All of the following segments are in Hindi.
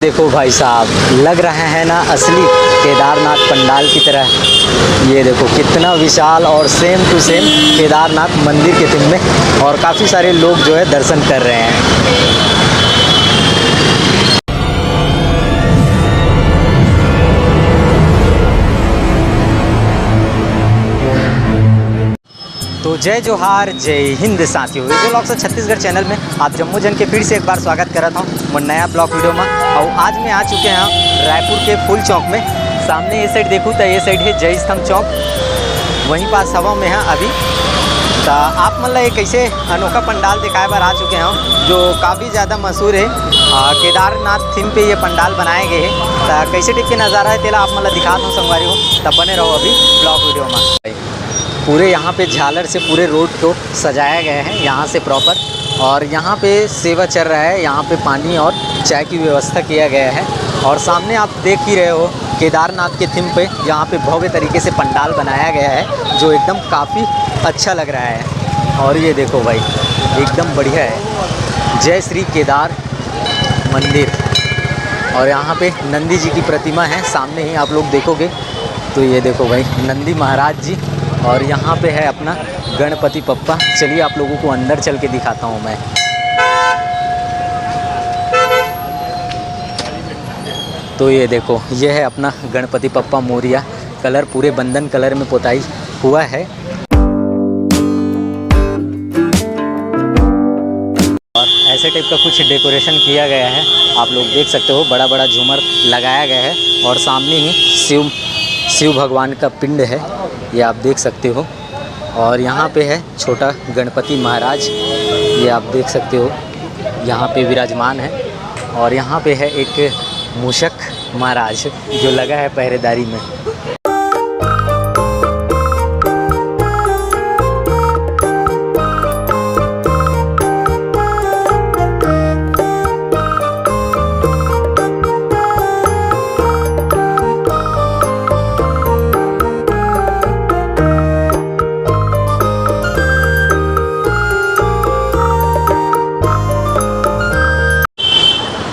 देखो भाई साहब, लग रहे हैं ना असली केदारनाथ पंडाल की तरह। ये देखो कितना विशाल और सेम टू सेम केदारनाथ मंदिर के थीम में, और काफ़ी सारे लोग जो है दर्शन कर रहे हैं। तो जय जोहार, जय हिंद साथियों। वीडियो ब्लॉग से छत्तीसगढ़ चैनल में आप जम्मू जन के फिर से एक बार स्वागत कर रहा हूँ मैं नया ब्लॉग वीडियो में। और आज मैं आ चुके हैं रायपुर के फूल चौक में। सामने ये साइड देखूँ तो ये साइड है जय स्तंभ चौक, वहीं पास हवा में है अभी। तो आप मतलब एक ऐसे अनोखा पंडाल दिखाए बार आ चुके हैं जो काफ़ी ज़्यादा मशहूर है। केदारनाथ थीम पे ये पंडाल बनाए गए हैं। तो कैसे टाइप के नज़ारा है तेला आप मतलब दिखा दूँ संगवारी हो, तब बने रहो अभी ब्लॉग वीडियो में। पूरे यहाँ पे झालर से पूरे रोड को सजाया गया है यहाँ से प्रॉपर, और यहाँ पे सेवा चल रहा है। यहाँ पे पानी और चाय की व्यवस्था किया गया है। और सामने आप देख ही रहे हो केदारनाथ के थीम पे यहाँ पे भव्य तरीके से पंडाल बनाया गया है जो एकदम काफ़ी अच्छा लग रहा है। और ये देखो भाई, एकदम बढ़िया है। जय श्री केदार मंदिर, और यहाँ पे नंदी जी की प्रतिमा है सामने ही आप लोग देखोगे तो। ये देखो भाई नंदी महाराज जी, और यहाँ पे है अपना गणपति पप्पा। चलिए आप लोगों को अंदर चल के दिखाता हूँ मैं। तो ये देखो, ये है अपना गणपति पप्पा मोरिया। कलर पूरे बंदन कलर में पोताई हुआ है, और ऐसे टाइप का कुछ डेकोरेशन किया गया है। आप लोग देख सकते हो, बड़ा बड़ा झूमर लगाया गया है, और सामने ही शिव भगवान का पिंड है, ये आप देख सकते हो। और यहाँ पे है छोटा गणपति महाराज, ये आप देख सकते हो यहाँ पे विराजमान है। और यहाँ पे है एक मूषक महाराज जो लगा है पहरेदारी में।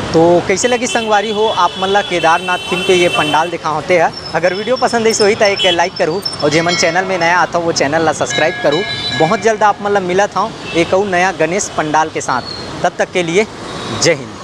तो कैसे लगी संगवारी हो आप मतलब केदारनाथ थीम पे ये पंडाल दिखा होते हैं। अगर वीडियो पसंद है सो ही तो एक लाइक करूँ, और जो मन चैनल में नया आता हूँ वो चैनल ला सब्सक्राइब करूँ। बहुत जल्द आप मतलब मिला था एक और नया गणेश पंडाल के साथ। तब तक के लिए जय हिंद।